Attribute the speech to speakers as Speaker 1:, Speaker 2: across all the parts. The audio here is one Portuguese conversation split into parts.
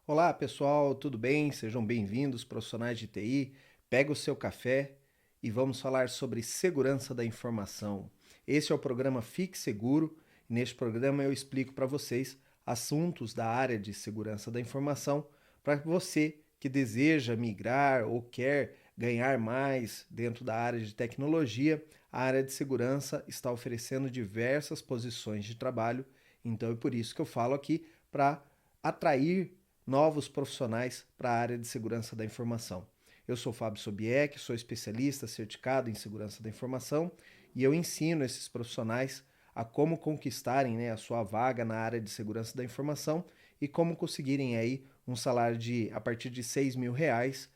Speaker 1: Olá pessoal, tudo bem? Sejam bem-vindos, profissionais de TI. Pega o seu café e vamos falar sobre segurança da informação. Este é o programa Fique Seguro e neste programa eu explico para vocês assuntos da área de segurança da informação para você que deseja migrar ou quer ganhar mais dentro da área de tecnologia. A área de segurança está oferecendo diversas posições de trabalho, então é por isso que eu falo aqui para atrair novos profissionais para a área de segurança da informação. Eu sou Fábio Sobieck, sou especialista certificado em segurança da informação e eu ensino esses profissionais a como conquistarem, a sua vaga na área de segurança da informação e como conseguirem aí um salário de a partir de R$ 6.000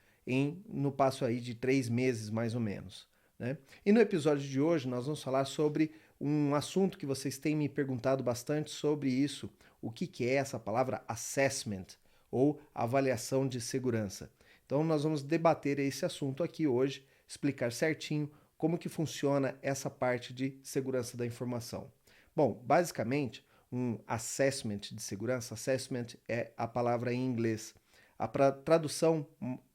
Speaker 1: no passo aí de 3 meses mais ou menos. Né? E no episódio de hoje nós vamos falar sobre um assunto que vocês têm me perguntado bastante sobre isso. O que é essa palavra assessment ou avaliação de segurança? Então nós vamos debater esse assunto aqui hoje, explicar certinho como que funciona essa parte de segurança da informação. Bom, basicamente, um assessment de segurança, assessment é a palavra em inglês. A tradução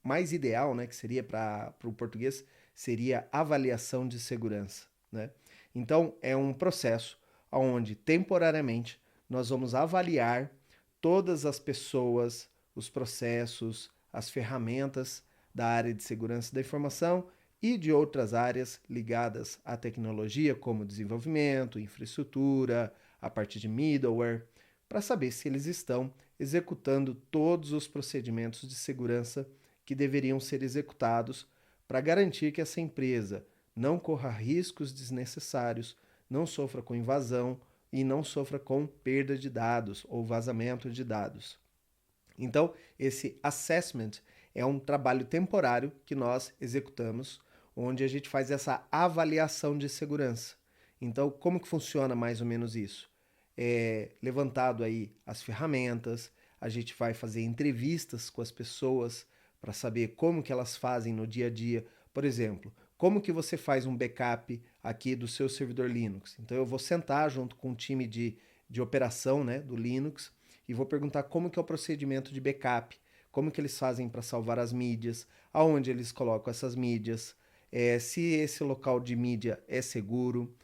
Speaker 1: mais ideal, que seria para o português, seria avaliação de segurança. Né? Então, é um processo onde, temporariamente, nós vamos avaliar todas as pessoas, os processos, as ferramentas da área de segurança da informação e de outras áreas ligadas à tecnologia, como desenvolvimento, infraestrutura, a parte de middleware, para saber se eles estão executando todos os procedimentos de segurança que deveriam ser executados para garantir que essa empresa não corra riscos desnecessários, não sofra com invasão e não sofra com perda de dados ou vazamento de dados. Então, esse assessment é um trabalho temporário que nós executamos, onde a gente faz essa avaliação de segurança. Então, como que funciona mais ou menos isso? É levantado aí as ferramentas, a gente vai fazer entrevistas com as pessoas para saber como que elas fazem no dia a dia. Por exemplo, como que você faz um backup aqui do seu servidor Linux? Então eu vou sentar junto com o time de operação, do Linux e vou perguntar como que é o procedimento de backup, como que eles fazem para salvar as mídias, aonde eles colocam essas mídias, se esse local de mídia é seguro,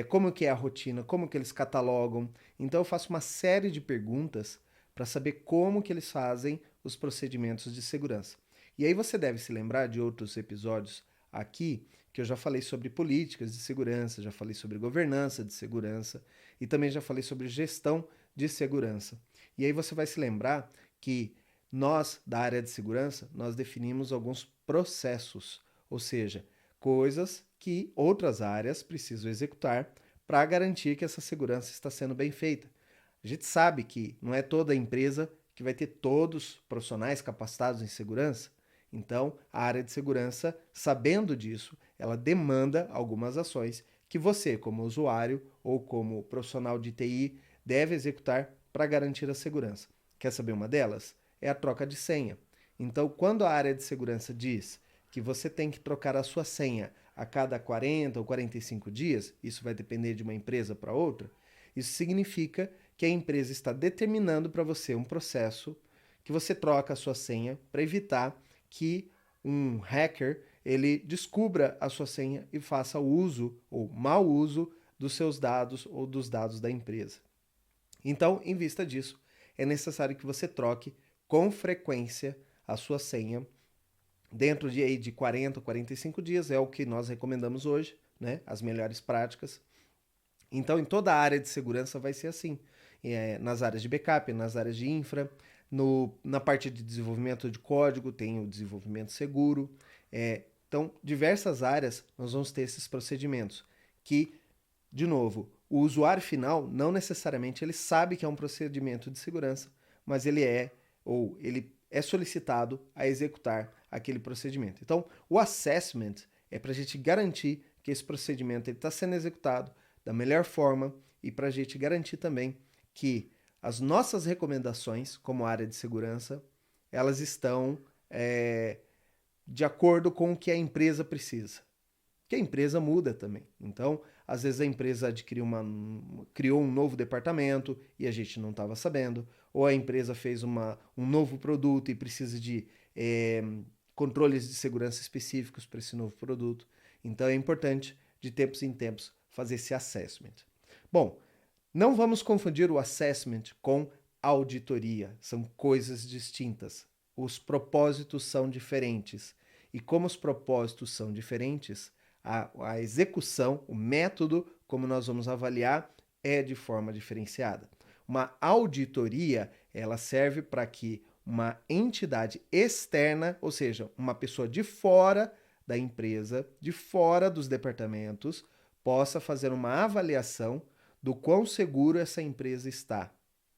Speaker 1: como que é a rotina, como que eles catalogam. Então eu faço uma série de perguntas para saber como que eles fazem os procedimentos de segurança. E aí você deve se lembrar de outros episódios aqui que eu já falei sobre políticas de segurança, já falei sobre governança de segurança e também já falei sobre gestão de segurança. E aí você vai se lembrar que nós, da área de segurança, nós definimos alguns processos, ou seja, coisas que outras áreas precisam executar para garantir que essa segurança está sendo bem feita. A gente sabe que não é toda empresa que vai ter todos profissionais capacitados em segurança. Então, a área de segurança, sabendo disso, ela demanda algumas ações que você, como usuário ou como profissional de TI, deve executar para garantir a segurança. Quer saber uma delas? É a troca de senha. Então, quando a área de segurança diz que você tem que trocar a sua senha a cada 40 ou 45 dias, isso vai depender de uma empresa para outra, isso significa que a empresa está determinando para você um processo que você troca a sua senha para evitar que um hacker ele descubra a sua senha e faça uso ou mau uso dos seus dados ou dos dados da empresa. Então, em vista disso, é necessário que você troque com frequência a sua senha. Dentro de 40 ou 45 dias é o que nós recomendamos hoje, as melhores práticas. Então, em toda a área de segurança vai ser assim. Nas áreas de backup, nas áreas de infra, na parte de desenvolvimento de código, tem o desenvolvimento seguro. Então, diversas áreas nós vamos ter esses procedimentos que, de novo, o usuário final não necessariamente ele sabe que é um procedimento de segurança, mas ele é solicitado a executar aquele procedimento. Então, o assessment é para a gente garantir que esse procedimento está sendo executado da melhor forma e para a gente garantir também que as nossas recomendações como área de segurança elas estão de acordo com o que a empresa precisa. Que a empresa muda também. Então, às vezes a empresa criou um novo departamento e a gente não estava sabendo, ou a empresa fez um novo produto e precisa de controles de segurança específicos para esse novo produto. Então é importante, de tempos em tempos, fazer esse assessment. Bom, não vamos confundir o assessment com auditoria, são coisas distintas. Os propósitos são diferentes. E como os propósitos são diferentes, a execução, o método como nós vamos avaliar é de forma diferenciada. Uma auditoria, ela serve para que uma entidade externa, ou seja, uma pessoa de fora da empresa, de fora dos departamentos, possa fazer uma avaliação do quão seguro essa empresa está,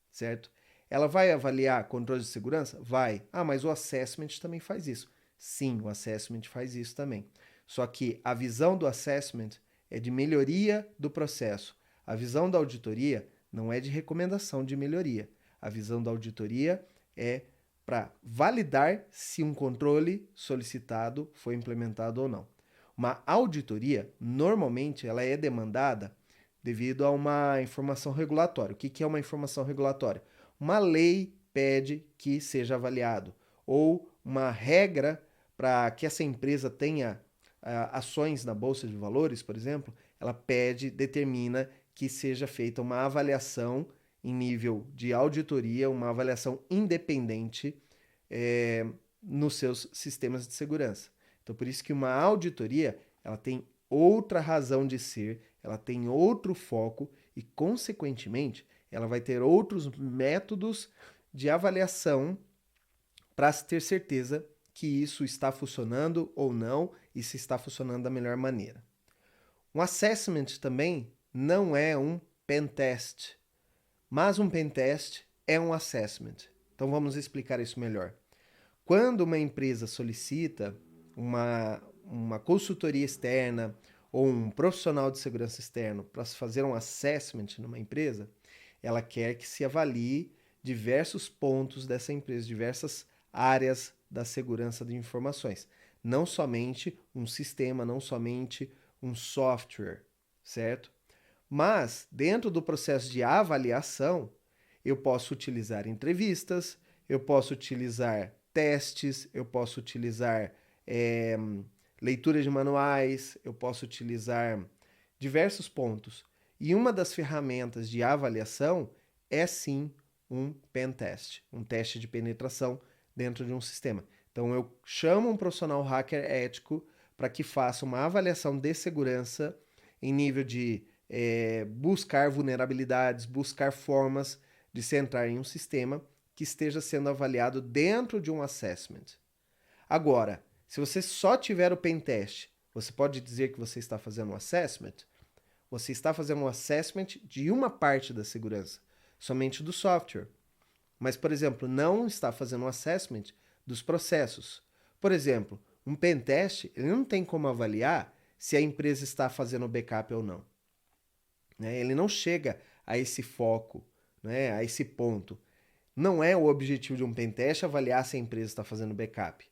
Speaker 1: certo? Ela vai avaliar controle de segurança? Vai. Ah, mas o assessment também faz isso. Sim, o assessment faz isso também. Só que a visão do assessment é de melhoria do processo. A visão da auditoria não é de recomendação de melhoria. A visão da auditoria é para validar se um controle solicitado foi implementado ou não. Uma auditoria, normalmente, ela é demandada devido a uma informação regulatória. O que é uma informação regulatória? Uma lei pede que seja avaliado, ou uma regra para que essa empresa tenha ações na Bolsa de Valores, por exemplo, ela determina que seja feita uma avaliação em nível de auditoria, uma avaliação independente nos seus sistemas de segurança. Então, por isso que uma auditoria ela tem outra razão de ser, ela tem outro foco e, consequentemente, ela vai ter outros métodos de avaliação para ter certeza que isso está funcionando ou não e se está funcionando da melhor maneira. Um assessment também não é um pen test, mas um pen test é um assessment. Então vamos explicar isso melhor. Quando uma empresa solicita uma consultoria externa ou um profissional de segurança externo para fazer um assessment numa empresa, ela quer que se avalie diversos pontos dessa empresa, diversas áreas da segurança de informações. Não somente um sistema, não somente um software, certo? Mas, dentro do processo de avaliação, eu posso utilizar entrevistas, eu posso utilizar testes, eu posso utilizar leitura de manuais, eu posso utilizar diversos pontos. E uma das ferramentas de avaliação é sim um pen test, um teste de penetração dentro de um sistema. Então eu chamo um profissional hacker ético para que faça uma avaliação de segurança em nível de buscar vulnerabilidades, buscar formas de se entrar em um sistema que esteja sendo avaliado dentro de um assessment. Agora, se você só tiver o pen test, você pode dizer que você está fazendo um assessment? Você está fazendo um assessment de uma parte da segurança, somente do software. Mas, por exemplo, não está fazendo um assessment dos processos. Por exemplo, um pen test, ele não tem como avaliar se a empresa está fazendo backup ou não. Ele não chega a esse foco, a esse ponto. Não é o objetivo de um pen test avaliar se a empresa está fazendo backup,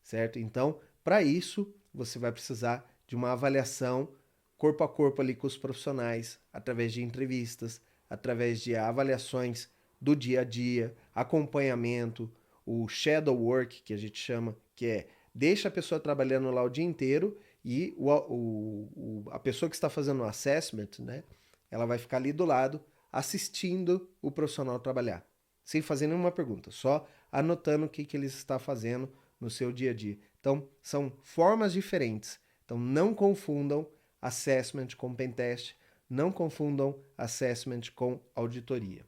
Speaker 1: certo? Então, para isso, você vai precisar de uma avaliação corpo a corpo ali com os profissionais, através de entrevistas, através de avaliações do dia a dia, acompanhamento, o shadow work, que a gente chama, que é deixa a pessoa trabalhando lá o dia inteiro e a pessoa que está fazendo o assessment, ela vai ficar ali do lado assistindo o profissional trabalhar, sem fazer nenhuma pergunta, só anotando o que ele está fazendo no seu dia a dia. Então, são formas diferentes. Então, não confundam assessment com pentest, não confundam assessment com auditoria.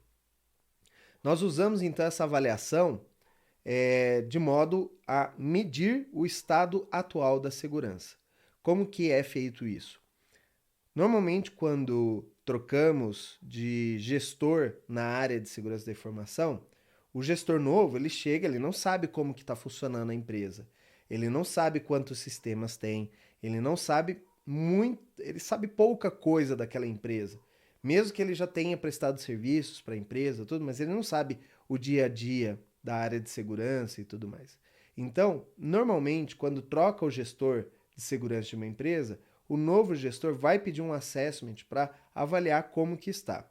Speaker 1: Nós usamos, então, essa avaliação de modo a medir o estado atual da segurança. Como que é feito isso? Normalmente, quando trocamos de gestor na área de segurança da informação, o gestor novo, ele chega, ele não sabe como que está funcionando a empresa. Ele não sabe quantos sistemas tem, ele não sabe ele sabe pouca coisa daquela empresa. Mesmo que ele já tenha prestado serviços para a empresa, tudo, mas ele não sabe o dia a dia da área de segurança e tudo mais. Então, normalmente, quando troca o gestor de segurança de uma empresa, o novo gestor vai pedir um assessment para avaliar como que está.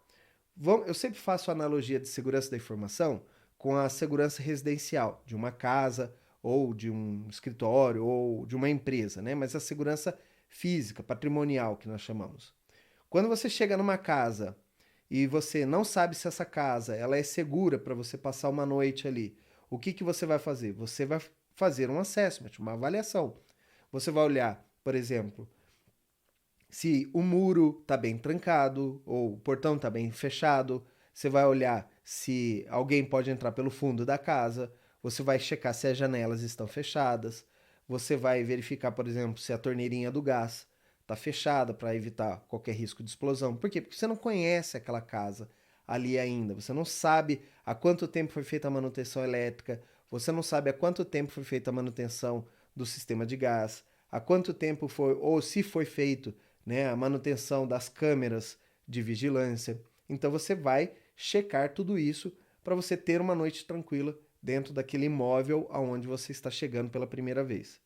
Speaker 1: Eu sempre faço a analogia de segurança da informação com a segurança residencial de uma casa ou de um escritório ou de uma empresa, né? Mas a segurança física, patrimonial, que nós chamamos. Quando você chega numa casa e você não sabe se essa casa ela é segura para você passar uma noite ali, o que que você vai fazer? Você vai fazer um assessment, uma avaliação. Você vai olhar, por exemplo, se o muro está bem trancado ou o portão está bem fechado. Você vai olhar se alguém pode entrar pelo fundo da casa. Você vai checar se as janelas estão fechadas. Você vai verificar, por exemplo, se a torneirinha do gás está fechada para evitar qualquer risco de explosão. Por quê? Porque você não conhece aquela casa ali ainda. Você não sabe há quanto tempo foi feita a manutenção elétrica. Você não sabe há quanto tempo foi feita a manutenção do sistema de gás. Há quanto tempo foi, ou se foi feito, né, a manutenção das câmeras de vigilância. Então você vai checar tudo isso para você ter uma noite tranquila dentro daquele imóvel aonde você está chegando pela primeira vez.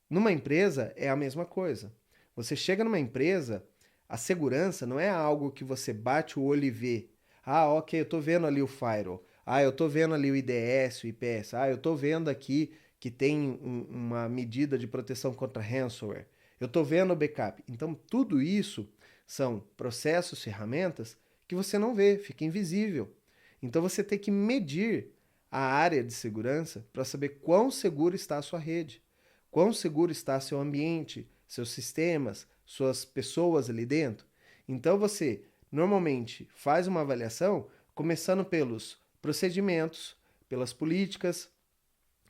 Speaker 1: Numa empresa é a mesma coisa. Você chega numa empresa, a segurança não é algo que você bate o olho e vê. Ah, ok, eu estou vendo ali o firewall. Ah, eu estou vendo ali o IDS, o IPS. Ah, eu estou vendo aqui que tem uma medida de proteção contra ransomware. Eu estou vendo o backup. Então, tudo isso são processos, ferramentas que você não vê, fica invisível. Então, você tem que medir a área de segurança para saber quão seguro está a sua rede, quão seguro está seu ambiente, seus sistemas, suas pessoas ali dentro. Então, você normalmente faz uma avaliação começando pelos procedimentos, pelas políticas,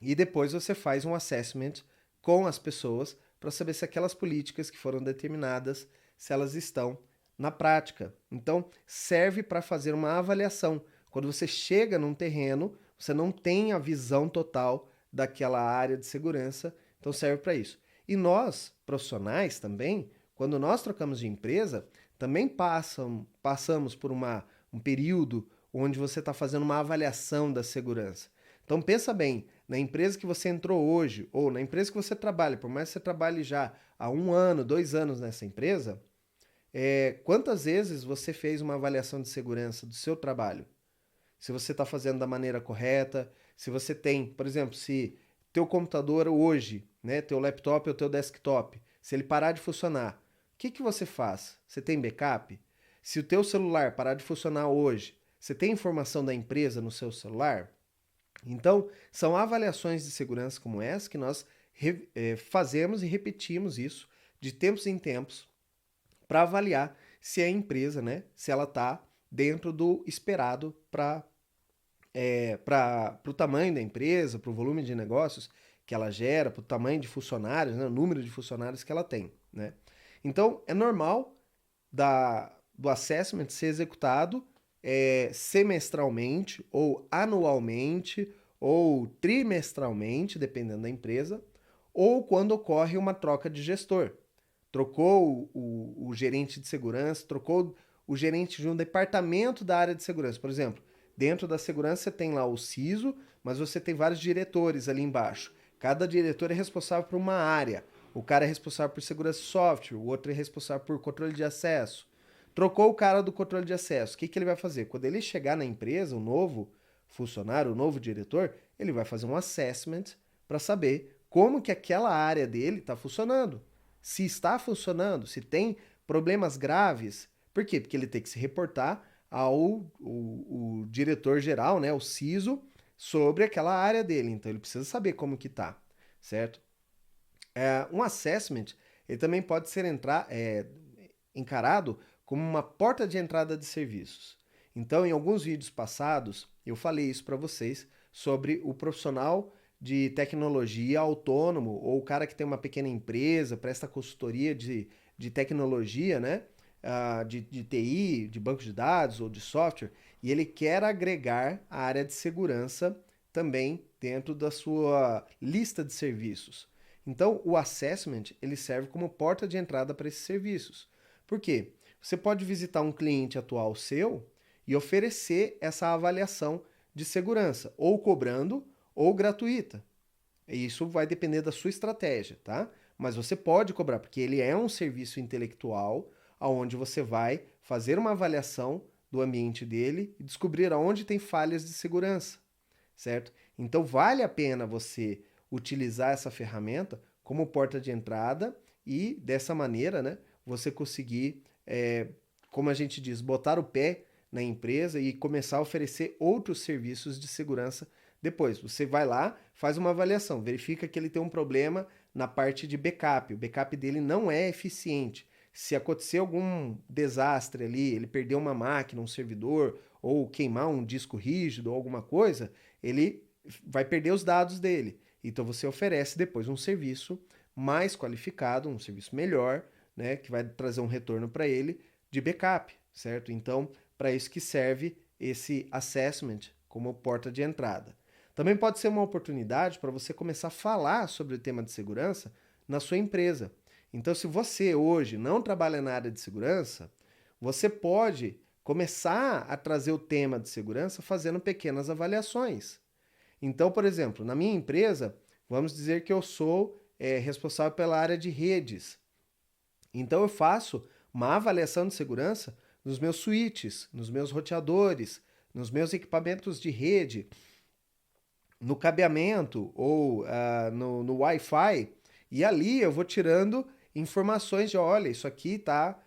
Speaker 1: e depois você faz um assessment com as pessoas para saber se aquelas políticas que foram determinadas, se elas estão na prática. Então, serve para fazer uma avaliação. Quando você chega num terreno, você não tem a visão total daquela área de segurança, então serve para isso. E nós, profissionais também, quando nós trocamos de empresa, também passamos por um período onde você está fazendo uma avaliação da segurança. Então pensa bem, na empresa que você entrou hoje, ou na empresa que você trabalha, por mais que você trabalhe já há 1 ano, 2 anos nessa empresa, quantas vezes você fez uma avaliação de segurança do seu trabalho? Se você está fazendo da maneira correta, se você tem, por exemplo, se teu computador hoje, né, teu laptop ou teu desktop, se ele parar de funcionar, o que que você faz? Você tem backup? Se o teu celular parar de funcionar hoje, você tem informação da empresa no seu celular? Então, são avaliações de segurança como essa que nós fazemos e repetimos isso de tempos em tempos para avaliar se a empresa, né, se ela está dentro do esperado para o tamanho da empresa, para o volume de negócios que ela gera, para o tamanho de funcionários, né, o número de funcionários que ela tem. Né? Então, é normal do assessment ser executado semestralmente, ou anualmente, ou trimestralmente, dependendo da empresa, ou quando ocorre uma troca de gestor. Trocou o gerente de segurança, trocou o gerente de um departamento da área de segurança. Por exemplo, dentro da segurança você tem lá o CISO, mas você tem vários diretores ali embaixo. Cada diretor é responsável por uma área. O cara é responsável por segurança de software, o outro é responsável por controle de acesso. Trocou o cara do controle de acesso. O que ele vai fazer? Quando ele chegar na empresa, o novo funcionário, o novo diretor, ele vai fazer um assessment para saber como que aquela área dele está funcionando. Se está funcionando, se tem problemas graves. Por quê? Porque ele tem que se reportar ao o diretor geral, né, o CISO, sobre aquela área dele. Então ele precisa saber como que está, certo? Um assessment ele também pode ser encarado como uma porta de entrada de serviços. Então, em alguns vídeos passados, eu falei isso para vocês sobre o profissional de tecnologia autônomo ou o cara que tem uma pequena empresa, presta consultoria de tecnologia, né? De TI, de banco de dados ou de software, e ele quer agregar a área de segurança também dentro da sua lista de serviços. Então, o assessment ele serve como porta de entrada para esses serviços. Por quê? Você pode visitar um cliente atual seu e oferecer essa avaliação de segurança, ou cobrando ou gratuita. Isso vai depender da sua estratégia, tá? Mas você pode cobrar, porque ele é um serviço intelectual, onde você vai fazer uma avaliação do ambiente dele e descobrir aonde tem falhas de segurança. certo? Então vale a pena você utilizar essa ferramenta como porta de entrada e dessa maneira, né, você conseguir, como a gente diz, botar o pé na empresa e começar a oferecer outros serviços de segurança depois. Você vai lá, faz uma avaliação, verifica que ele tem um problema na parte de backup. O backup dele não é eficiente. Se acontecer algum desastre ali, ele perder uma máquina, um servidor, ou queimar um disco rígido ou alguma coisa, ele vai perder os dados dele. Então você oferece depois um serviço mais qualificado, um serviço melhor, né, que vai trazer um retorno para ele de backup, certo? Então, para isso que serve esse assessment como porta de entrada. Também pode ser uma oportunidade para você começar a falar sobre o tema de segurança na sua empresa. Então, se você hoje não trabalha na área de segurança, você pode começar a trazer o tema de segurança fazendo pequenas avaliações. Então, por exemplo, na minha empresa, vamos dizer que eu sou responsável pela área de redes. Então, eu faço uma avaliação de segurança nos meus switches, nos meus roteadores, nos meus equipamentos de rede, no cabeamento ou no Wi-Fi, e ali eu vou tirando informações de, olha, isso aqui está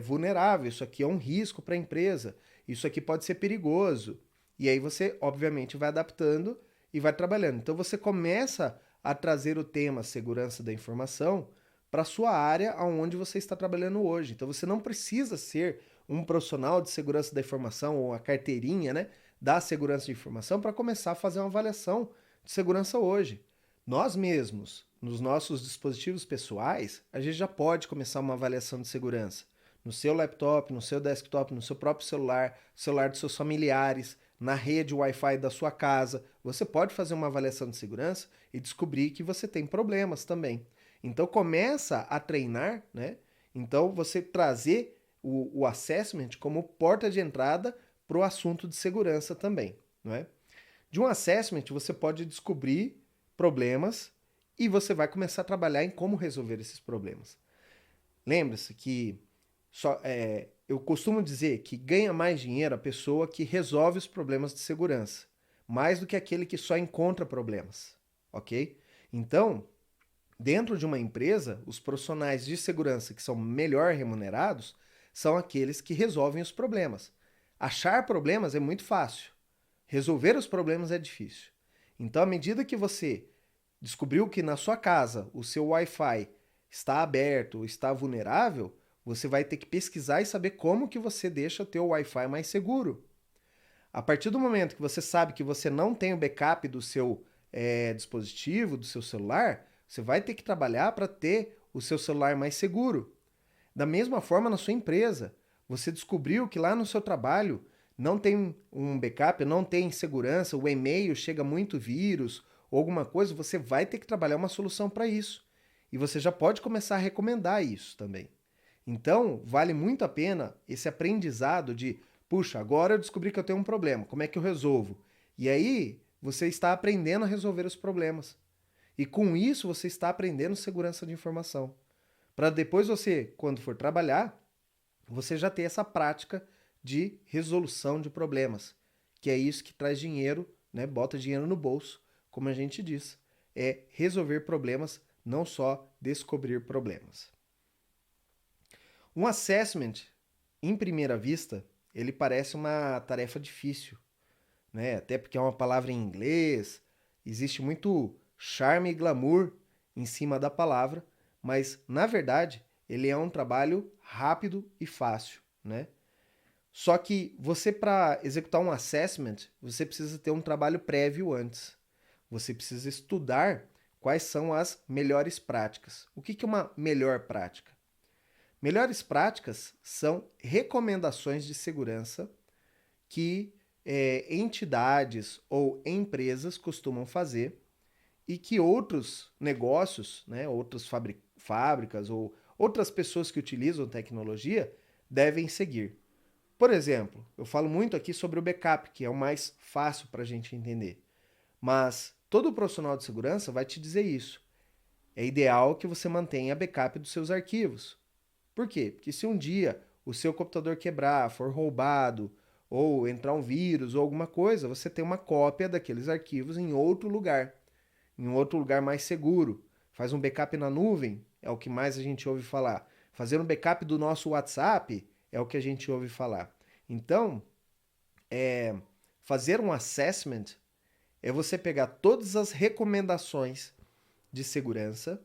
Speaker 1: vulnerável, isso aqui é um risco para a empresa, isso aqui pode ser perigoso. E aí você, obviamente, vai adaptando e vai trabalhando. Então você começa a trazer o tema segurança da informação para a sua área onde você está trabalhando hoje. Então você não precisa ser um profissional de segurança da informação ou a carteirinha, né, da segurança de informação para começar a fazer uma avaliação de segurança hoje. Nós mesmos, nos nossos dispositivos pessoais, a gente já pode começar uma avaliação de segurança. No seu laptop, no seu desktop, no seu próprio celular, celular dos seus familiares, na rede Wi-Fi da sua casa, você pode fazer uma avaliação de segurança e descobrir que você tem problemas também. Então começa a treinar, né? Então você trazer o assessment como porta de entrada para o assunto de segurança também, não é? De um assessment você pode descobrir problemas e você vai começar a trabalhar em como resolver esses problemas. Lembre-se que eu costumo dizer que ganha mais dinheiro a pessoa que resolve os problemas de segurança, mais do que aquele que só encontra problemas, ok? Então, dentro de uma empresa, os profissionais de segurança que são melhor remunerados são aqueles que resolvem os problemas. Achar problemas é muito fácil, resolver os problemas é difícil. Então, à medida que você descobriu que na sua casa o seu Wi-Fi está aberto, está vulnerável, você vai ter que pesquisar e saber como que você deixa o teu Wi-Fi mais seguro. A partir do momento que você sabe que você não tem o backup do seu dispositivo, do seu celular, você vai ter que trabalhar para ter o seu celular mais seguro. Da mesma forma, na sua empresa, você descobriu que lá no seu trabalho não tem um backup, não tem segurança, o e-mail chega muito vírus ou alguma coisa, você vai ter que trabalhar uma solução para isso. E você já pode começar a recomendar isso também. Então, vale muito a pena esse aprendizado de, puxa, agora eu descobri que eu tenho um problema, como é que eu resolvo? E aí, você está aprendendo a resolver os problemas. E com isso, você está aprendendo segurança de informação. Para depois você, quando for trabalhar, você já ter essa prática de resolução de problemas, que é isso que traz dinheiro, né? Bota dinheiro no bolso, como a gente diz. É resolver problemas, não só descobrir problemas. Um assessment, em primeira vista, ele parece uma tarefa difícil, né? Até porque é uma palavra em inglês, existe muito charme e glamour em cima da palavra, mas na verdade ele é um trabalho rápido e fácil, né? Só que você, para executar um assessment, você precisa ter um trabalho prévio antes. Você precisa estudar quais são as melhores práticas. O que é uma melhor prática? Melhores práticas são recomendações de segurança que entidades ou empresas costumam fazer e que outros negócios, né, outras fábricas ou outras pessoas que utilizam tecnologia devem seguir. Por exemplo, eu falo muito aqui sobre o backup, que é o mais fácil para a gente entender. Mas todo profissional de segurança vai te dizer isso. É ideal que você mantenha backup dos seus arquivos. Por quê? Porque se um dia o seu computador quebrar, for roubado, ou entrar um vírus ou alguma coisa, você tem uma cópia daqueles arquivos em outro lugar mais seguro. Faz um backup na nuvem, é o que mais a gente ouve falar. Fazer um backup do nosso WhatsApp é o que a gente ouve falar. Então, fazer um assessment é você pegar todas as recomendações de segurança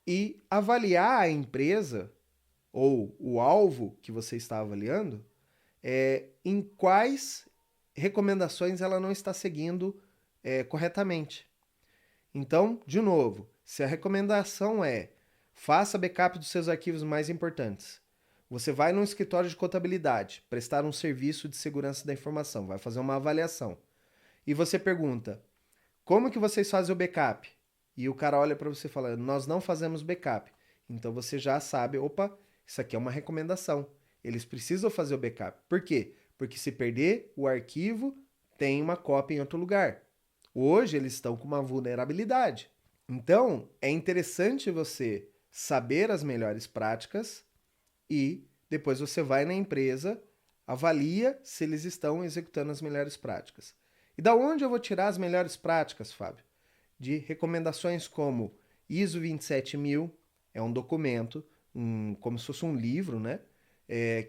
Speaker 1: e avaliar a empresa ou o alvo que você está avaliando em quais recomendações ela não está seguindo corretamente. Então, de novo, se a recomendação é faça backup dos seus arquivos mais importantes, você vai num escritório de contabilidade prestar um serviço de segurança da informação, vai fazer uma avaliação. E você pergunta, como que vocês fazem o backup? E o cara olha para você e fala, nós não fazemos backup. Então você já sabe, opa, isso aqui é uma recomendação. Eles precisam fazer o backup. Por quê? Porque se perder o arquivo, tem uma cópia em outro lugar. Hoje eles estão com uma vulnerabilidade. Então, é interessante você saber as melhores práticas e depois você vai na empresa, avalia se eles estão executando as melhores práticas. E da onde eu vou tirar as melhores práticas, Fábio? De recomendações como ISO 27000, é um documento, como se fosse um livro, né?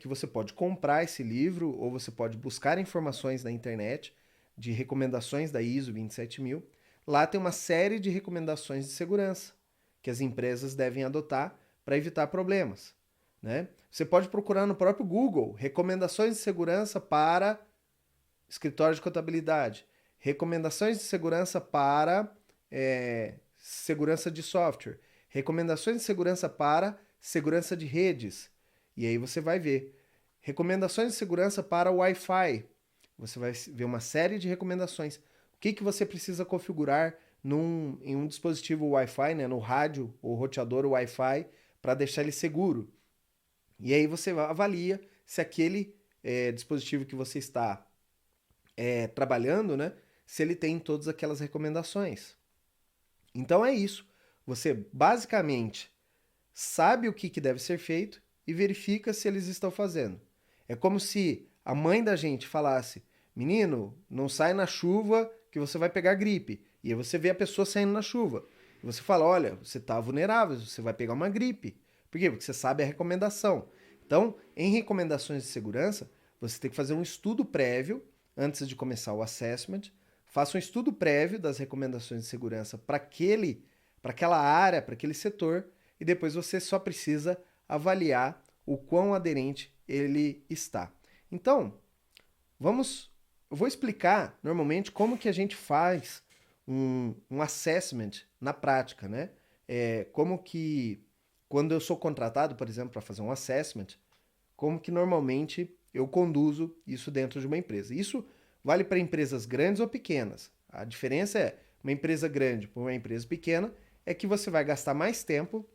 Speaker 1: Que você pode comprar esse livro ou você pode buscar informações na internet de recomendações da ISO 27000. Lá tem uma série de recomendações de segurança que as empresas devem adotar para evitar problemas. Né? Você pode procurar no próprio Google recomendações de segurança para escritório de contabilidade, recomendações de segurança para segurança de software, recomendações de segurança para segurança de redes. E aí você vai ver recomendações de segurança para o Wi-Fi. Você vai ver uma série de recomendações. O que você precisa configurar em um dispositivo Wi-Fi, né, no rádio ou roteador Wi-Fi, para deixar ele seguro. E aí você avalia se aquele dispositivo que você está trabalhando, né, se ele tem todas aquelas recomendações. Então é isso. Você basicamente sabe o que deve ser feito e verifica se eles estão fazendo. É como se a mãe da gente falasse, menino, não sai na chuva que você vai pegar gripe. E aí você vê a pessoa saindo na chuva. E você fala, olha, você está vulnerável, você vai pegar uma gripe. Por quê? Porque você sabe a recomendação. Então, em recomendações de segurança, você tem que fazer um estudo prévio antes de começar o assessment. Faça um estudo prévio das recomendações de segurança para aquela área, para aquele setor, e depois você só precisa avaliar o quão aderente ele está. Então, eu vou explicar normalmente como que a gente faz um assessment na prática, né? Como que, quando eu sou contratado, por exemplo, para fazer um assessment, como que normalmente eu conduzo isso dentro de uma empresa. Isso vale para empresas grandes ou pequenas. A diferença é, uma empresa grande para uma empresa pequena, é que você vai gastar mais tempo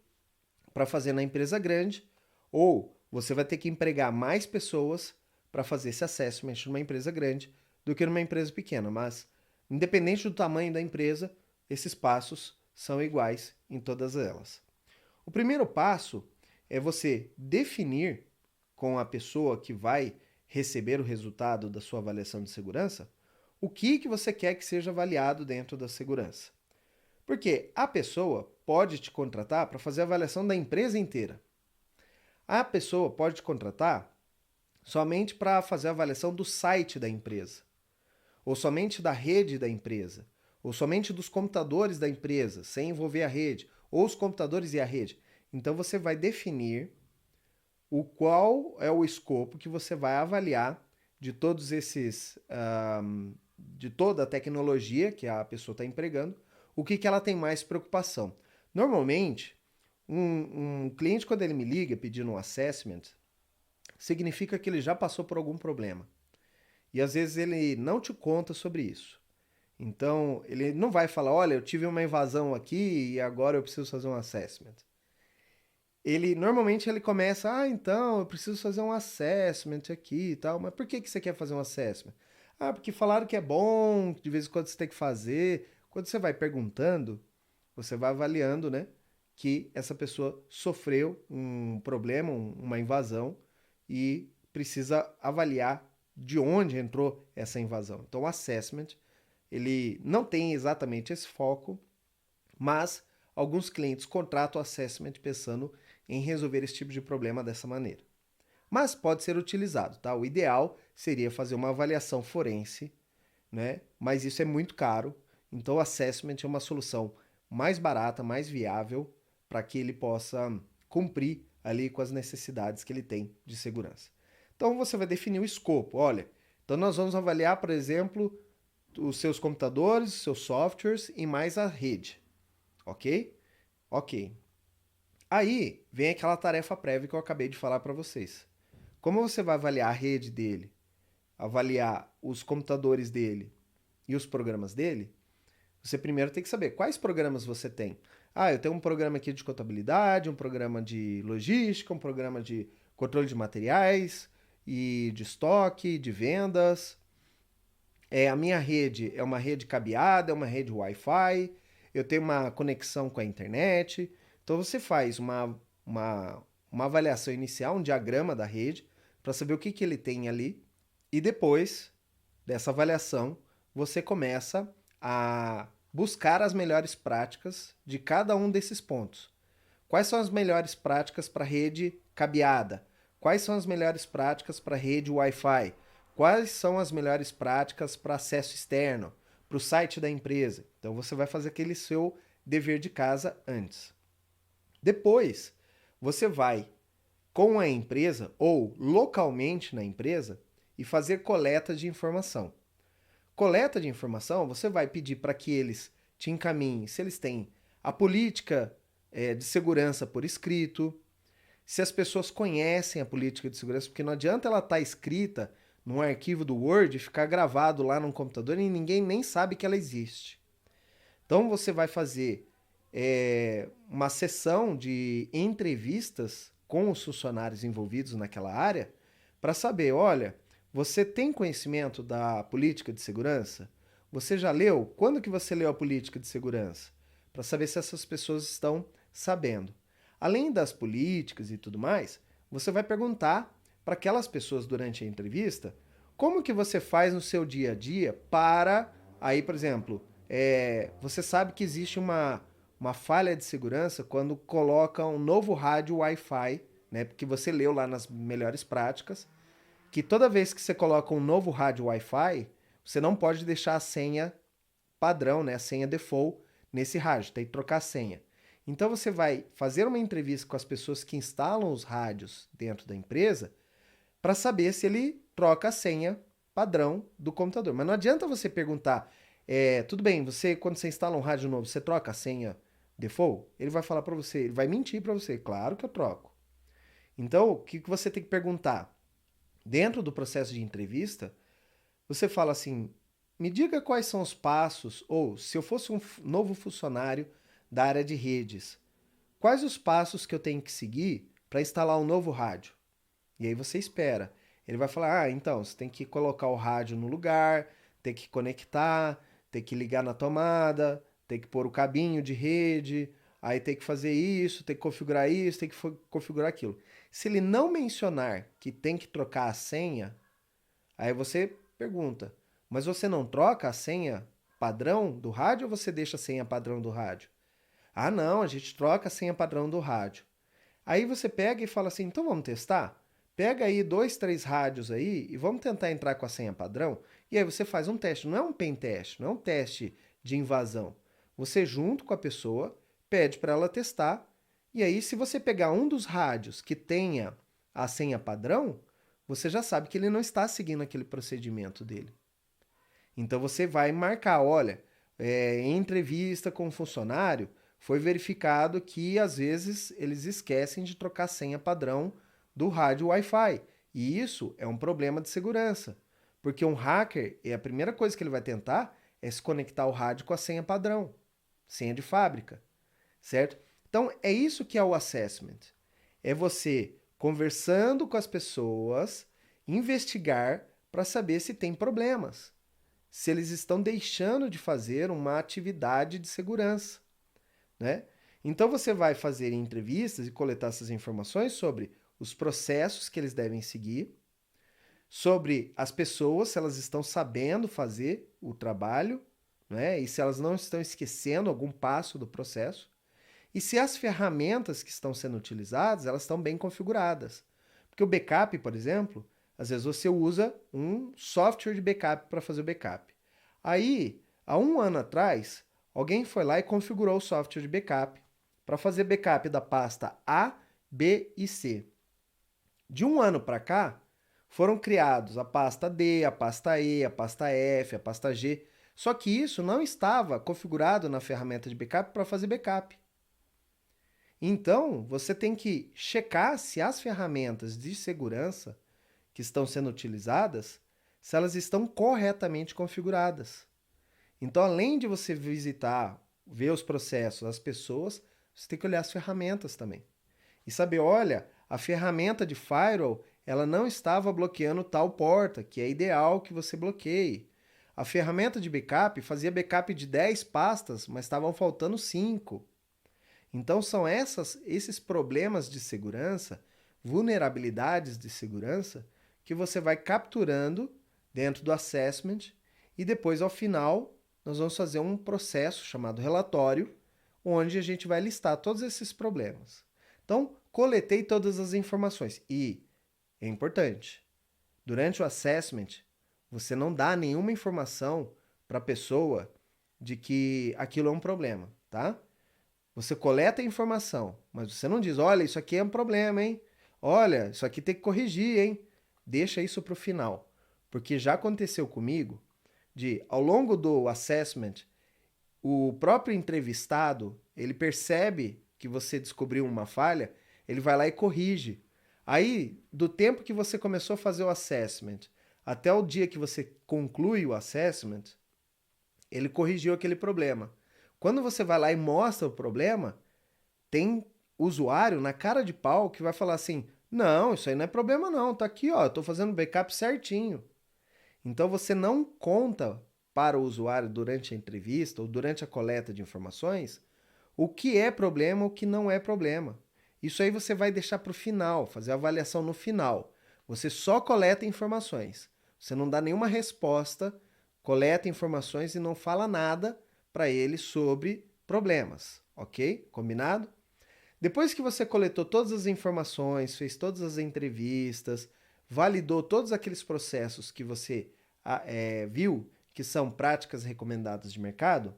Speaker 1: para fazer na empresa grande, ou você vai ter que empregar mais pessoas para fazer esse assessment numa empresa grande do que numa empresa pequena. Mas, independente do tamanho da empresa, esses passos são iguais em todas elas. O primeiro passo é você definir com a pessoa que vai receber o resultado da sua avaliação de segurança o que você quer que seja avaliado dentro da segurança. Porque a pessoa pode te contratar para fazer a avaliação da empresa inteira. A pessoa pode te contratar somente para fazer a avaliação do site da empresa, ou somente da rede da empresa, ou somente dos computadores da empresa, sem envolver a rede, ou os computadores e a rede. Então você vai definir qual é o escopo que você vai avaliar de todos esses, de toda a tecnologia que a pessoa está empregando, o que ela tem mais preocupação. Normalmente, um cliente, quando ele me liga pedindo um assessment, significa que ele já passou por algum problema. E às vezes ele não te conta sobre isso. Então, ele não vai falar, olha, eu tive uma invasão aqui e agora eu preciso fazer um assessment. Normalmente ele começa, então, eu preciso fazer um assessment aqui e tal, mas por que você quer fazer um assessment? Porque falaram que é bom, de vez em quando você tem que fazer. Quando você vai perguntando, você vai avaliando, né, que essa pessoa sofreu um problema, uma invasão, e precisa avaliar de onde entrou essa invasão. Então, o assessment, ele não tem exatamente esse foco, mas alguns clientes contratam o assessment pensando em resolver esse tipo de problema dessa maneira. Mas pode ser utilizado, tá? O ideal seria fazer uma avaliação forense, né? Mas isso é muito caro, então o assessment é uma solução mais barata, mais viável, para que ele possa cumprir ali com as necessidades que ele tem de segurança. Então você vai definir o escopo. Olha, então nós vamos avaliar, por exemplo, os seus computadores, os seus softwares e mais a rede. Ok? Ok. Aí vem aquela tarefa prévia que eu acabei de falar para vocês. Como você vai avaliar a rede dele, avaliar os computadores dele e os programas dele, você primeiro tem que saber quais programas você tem. Ah, eu tenho um programa aqui de contabilidade, um programa de logística, um programa de controle de materiais e de estoque, de vendas. A minha rede é uma rede cabeada, é uma rede Wi-Fi, eu tenho uma conexão com a internet. Então você faz uma avaliação inicial, um diagrama da rede, para saber o que ele tem ali. E depois dessa avaliação, você começa a buscar as melhores práticas de cada um desses pontos. Quais são as melhores práticas para rede cabeada? Quais são as melhores práticas para rede Wi-Fi? Quais são as melhores práticas para acesso externo, para o site da empresa? Então você vai fazer aquele seu dever de casa antes. Depois, você vai com a empresa ou localmente na empresa e fazer coleta de informação. Coleta de informação, você vai pedir para que eles te encaminhem se eles têm a política de segurança por escrito, se as pessoas conhecem a política de segurança, porque não adianta ela estar escrita num arquivo do Word e ficar gravado lá num computador e ninguém nem sabe que ela existe. Então você vai fazer uma sessão de entrevistas com os funcionários envolvidos naquela área para saber, olha, você tem conhecimento da política de segurança? Você já leu? Quando que você leu a política de segurança? Para saber se essas pessoas estão sabendo. Além das políticas e tudo mais, você vai perguntar para aquelas pessoas durante a entrevista como que você faz no seu dia a dia para, aí, por exemplo, você sabe que existe uma falha de segurança quando coloca um novo rádio Wi-Fi, né, porque você leu lá nas melhores práticas, que toda vez que você coloca um novo rádio Wi-Fi, você não pode deixar a senha padrão, né, a senha default nesse rádio, tem que trocar a senha. Então você vai fazer uma entrevista com as pessoas que instalam os rádios dentro da empresa para saber se ele troca a senha padrão do computador. Mas não adianta você perguntar, tudo bem, você quando você instala um rádio novo, você troca a senha default? Ele vai falar para você, ele vai mentir para você, claro que eu troco. Então, o que você tem que perguntar? Dentro do processo de entrevista, você fala assim, me diga quais são os passos, ou se eu fosse um novo funcionário da área de redes, quais os passos que eu tenho que seguir para instalar um novo rádio? E aí você espera. Ele vai falar, então, você tem que colocar o rádio no lugar, tem que conectar, tem que ligar na tomada, tem que pôr o cabinho de rede, aí tem que fazer isso, tem que configurar isso, tem que configurar aquilo. Se ele não mencionar que tem que trocar a senha, aí você pergunta, mas você não troca a senha padrão do rádio ou você deixa a senha padrão do rádio? Ah, não, a gente troca a senha padrão do rádio. Aí você pega e fala assim, então vamos testar? Pega aí 2, 3 rádios aí e vamos tentar entrar com a senha padrão. E aí você faz um teste, não é um pen teste, não é um teste de invasão. Você junto com a pessoa, pede para ela testar, e aí se você pegar um dos rádios que tenha a senha padrão, você já sabe que ele não está seguindo aquele procedimento dele. Então você vai marcar, olha, em entrevista com o funcionário, foi verificado que às vezes eles esquecem de trocar a senha padrão do rádio Wi-Fi. E isso é um problema de segurança. Porque um hacker, a primeira coisa que ele vai tentar é se conectar ao rádio com a senha padrão, senha de fábrica, certo? Então é isso que é o assessment. É você conversando com as pessoas, investigar para saber se tem problemas, se eles estão deixando de fazer uma atividade de segurança, né? Então você vai fazer entrevistas e coletar essas informações sobre os processos que eles devem seguir, sobre as pessoas, se elas estão sabendo fazer o trabalho, né? E se elas não estão esquecendo algum passo do processo. E se as ferramentas que estão sendo utilizadas, elas estão bem configuradas. Porque o backup, por exemplo, às vezes você usa um software de backup para fazer o backup. Aí, há um ano atrás, alguém foi lá e configurou o software de backup para fazer backup da pasta A, B e C. De um ano para cá, foram criados a pasta D, a pasta E, a pasta F, a pasta G. Só que isso não estava configurado na ferramenta de backup para fazer backup. Então, você tem que checar se as ferramentas de segurança que estão sendo utilizadas, se elas estão corretamente configuradas. Então, além de você visitar, ver os processos, as pessoas, você tem que olhar as ferramentas também. E saber, olha, a ferramenta de firewall, ela não estava bloqueando tal porta, que é ideal que você bloqueie. A ferramenta de backup fazia backup de 10 pastas, mas estavam faltando 5. Então são esses problemas de segurança, vulnerabilidades de segurança, que você vai capturando dentro do assessment e depois, ao final, nós vamos fazer um processo chamado relatório, onde a gente vai listar todos esses problemas. Então, coletei todas as informações. E, é importante, durante o assessment, você não dá nenhuma informação para a pessoa de que aquilo é um problema, tá? Você coleta a informação, mas você não diz, olha, isso aqui é um problema, hein? Olha, isso aqui tem que corrigir, hein? Deixa isso para o final. Porque já aconteceu comigo de, ao longo do assessment, o próprio entrevistado, ele percebe que você descobriu uma falha, ele vai lá e corrige. Aí, do tempo que você começou a fazer o assessment até o dia que você conclui o assessment, ele corrigiu aquele problema. Quando você vai lá e mostra o problema, tem usuário na cara de pau que vai falar assim, não, isso aí não é problema não, tá aqui, ó, eu tô fazendo backup certinho. Então você não conta para o usuário durante a entrevista ou durante a coleta de informações o que é problema, o que não é problema. Isso aí você vai deixar para o final, fazer a avaliação no final. Você só coleta informações. Você não dá nenhuma resposta, coleta informações e não fala nada para ele sobre problemas, ok? Combinado? Depois que você coletou todas as informações, fez todas as entrevistas, validou todos aqueles processos que você viu que são práticas recomendadas de mercado,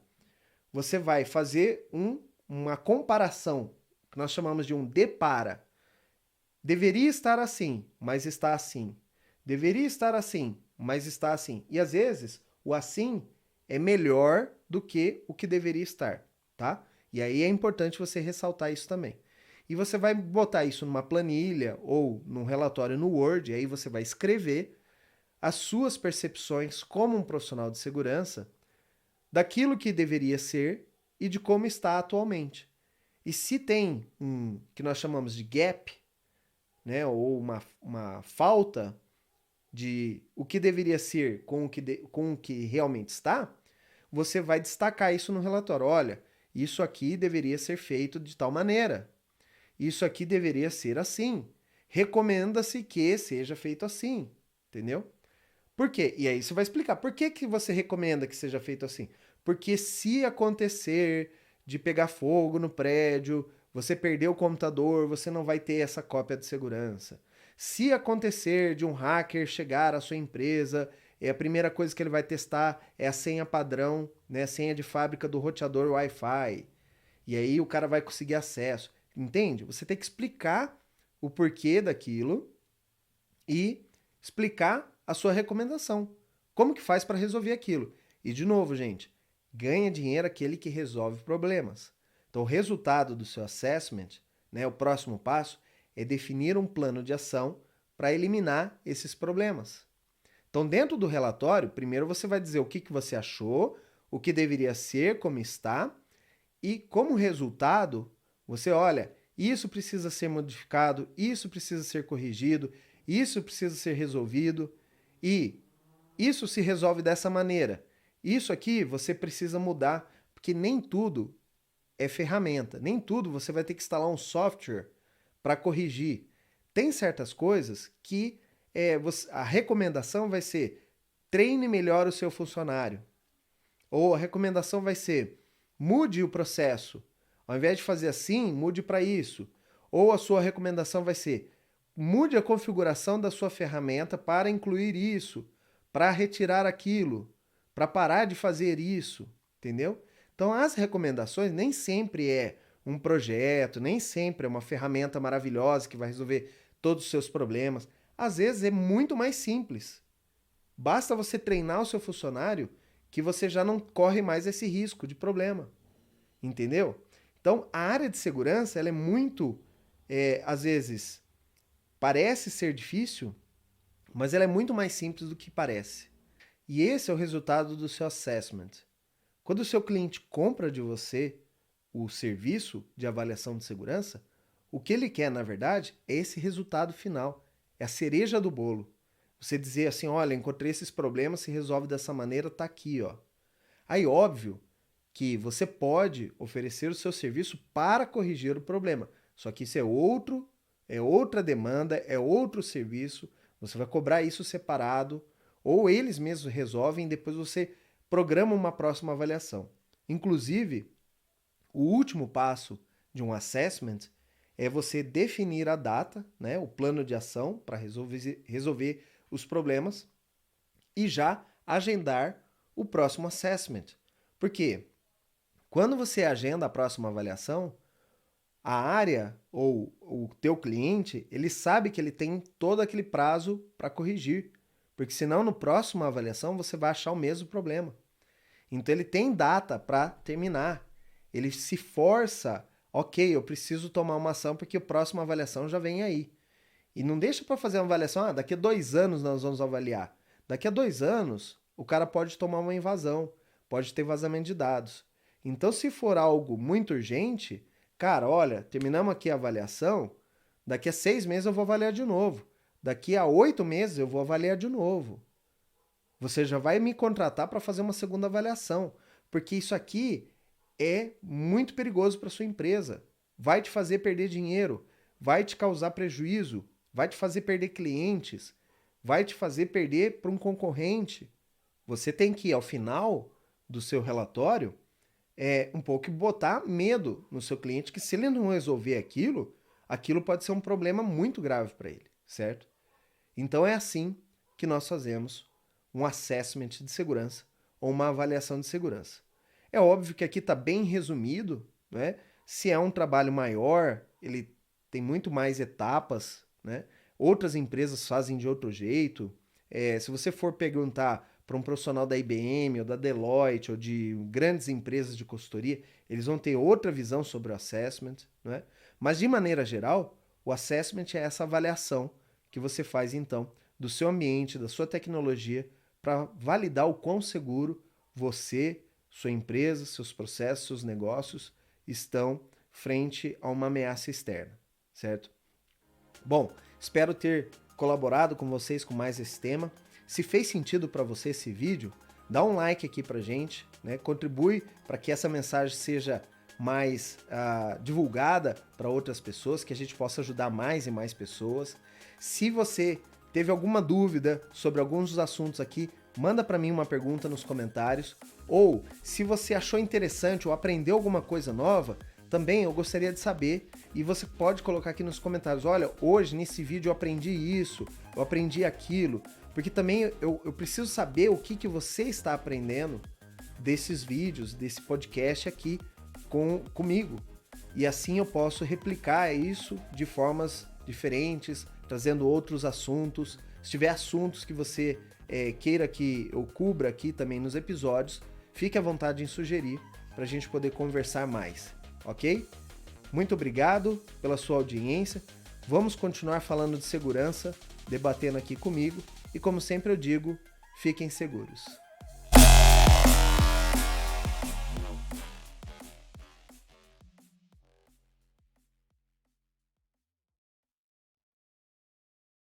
Speaker 1: você vai fazer uma comparação, que nós chamamos de um depara. Deveria estar assim, mas está assim. Deveria estar assim, mas está assim. E às vezes, o assim é melhor do que o que deveria estar, tá? E aí é importante você ressaltar isso também. E você vai botar isso numa planilha ou num relatório no Word, e aí você vai escrever as suas percepções como um profissional de segurança daquilo que deveria ser e de como está atualmente. E se tem um que nós chamamos de gap, né, ou uma falta de o que deveria ser com o que realmente está, você vai destacar isso no relatório. Olha, isso aqui deveria ser feito de tal maneira. Isso aqui deveria ser assim. Recomenda-se que seja feito assim. Entendeu? Por quê? E aí você vai explicar. Por que, que você recomenda que seja feito assim? Porque se acontecer de pegar fogo no prédio, você perder o computador, você não vai ter essa cópia de segurança. Se acontecer de um hacker chegar à sua empresa, a primeira coisa que ele vai testar é a senha padrão, né, a senha de fábrica do roteador Wi-Fi. E aí o cara vai conseguir acesso. Entende? Você tem que explicar o porquê daquilo e explicar a sua recomendação. Como que faz para resolver aquilo? E de novo, gente, ganha dinheiro aquele que resolve problemas. Então, o resultado do seu assessment, né, o próximo passo, é definir um plano de ação para eliminar esses problemas. Então, dentro do relatório, primeiro você vai dizer o que você achou, o que deveria ser, como está, e como resultado, você olha, isso precisa ser modificado, isso precisa ser corrigido, isso precisa ser resolvido, e isso se resolve dessa maneira. Isso aqui você precisa mudar, porque nem tudo é ferramenta, nem tudo você vai ter que instalar um software para corrigir. Tem certas coisas que a recomendação vai ser treine melhor o seu funcionário. Ou a recomendação vai ser mude o processo. Ao invés de fazer assim, mude para isso. Ou a sua recomendação vai ser mude a configuração da sua ferramenta para incluir isso, para retirar aquilo, para parar de fazer isso, entendeu? Então as recomendações nem sempre é um projeto, nem sempre é uma ferramenta maravilhosa que vai resolver todos os seus problemas. Às vezes é muito mais simples. Basta você treinar o seu funcionário que você já não corre mais esse risco de problema. Entendeu? Então, a área de segurança, ela é muito, às vezes, parece ser difícil, mas ela é muito mais simples do que parece. E esse é o resultado do seu assessment. Quando o seu cliente compra de você o serviço de avaliação de segurança, o que ele quer, na verdade, é esse resultado final. É a cereja do bolo. Você dizer assim, olha, encontrei esses problemas, se resolve dessa maneira, tá aqui, ó. Aí, óbvio que você pode oferecer o seu serviço para corrigir o problema. Só que isso é outra demanda, é outro serviço. Você vai cobrar isso separado, ou eles mesmos resolvem, depois você programa uma próxima avaliação. Inclusive, o último passo de um assessment é você definir a data, né, o plano de ação para resolver os problemas e já agendar o próximo assessment. Por quê? Quando você agenda a próxima avaliação, a área ou o teu cliente, ele sabe que ele tem todo aquele prazo para corrigir, porque senão no próximo avaliação você vai achar o mesmo problema. Então ele tem data para terminar. Ele se força, ok, eu preciso tomar uma ação porque a próxima avaliação já vem aí. E não deixa para fazer uma avaliação, daqui a 2 anos nós vamos avaliar. Daqui a 2 anos o cara pode tomar uma invasão, pode ter vazamento de dados. Então, se for algo muito urgente, cara, olha, terminamos aqui a avaliação, daqui a 6 meses eu vou avaliar de novo. Daqui a 8 meses eu vou avaliar de novo. Você já vai me contratar para fazer uma segunda avaliação, porque isso aqui é muito perigoso para sua empresa. Vai te fazer perder dinheiro, vai te causar prejuízo, vai te fazer perder clientes, vai te fazer perder para um concorrente. Você tem que, ao final do seu relatório, um pouco botar medo no seu cliente, que se ele não resolver aquilo, aquilo pode ser um problema muito grave para ele, certo? Então é assim que nós fazemos um assessment de segurança ou uma avaliação de segurança. É óbvio que aqui está bem resumido, né? Se é um trabalho maior, ele tem muito mais etapas, né? Outras empresas fazem de outro jeito. Se você for perguntar para um profissional da IBM ou da Deloitte ou de grandes empresas de consultoria, eles vão ter outra visão sobre o assessment, né? Mas de maneira geral, o assessment é essa avaliação que você faz então do seu ambiente, da sua tecnologia, para validar o quão seguro você, sua empresa, seus processos, seus negócios estão frente a uma ameaça externa, certo? Bom, espero ter colaborado com vocês com mais esse tema. Se fez sentido para você esse vídeo, dá um like aqui pra gente, né? Contribui para que essa mensagem seja mais divulgada para outras pessoas, que a gente possa ajudar mais e mais pessoas. Se você teve alguma dúvida sobre alguns dos assuntos aqui, manda para mim uma pergunta nos comentários. Ou, se você achou interessante ou aprendeu alguma coisa nova, também eu gostaria de saber, e você pode colocar aqui nos comentários, olha, hoje nesse vídeo eu aprendi isso, eu aprendi aquilo, porque também eu preciso saber o que você está aprendendo desses vídeos, desse podcast aqui comigo. E assim eu posso replicar isso de formas diferentes, trazendo outros assuntos. Se tiver assuntos que você queira que eu cubra aqui também nos episódios, fique à vontade em sugerir para a gente poder conversar mais, ok? Muito obrigado pela sua audiência. Vamos continuar falando de segurança, debatendo aqui comigo. E como sempre eu digo, fiquem seguros.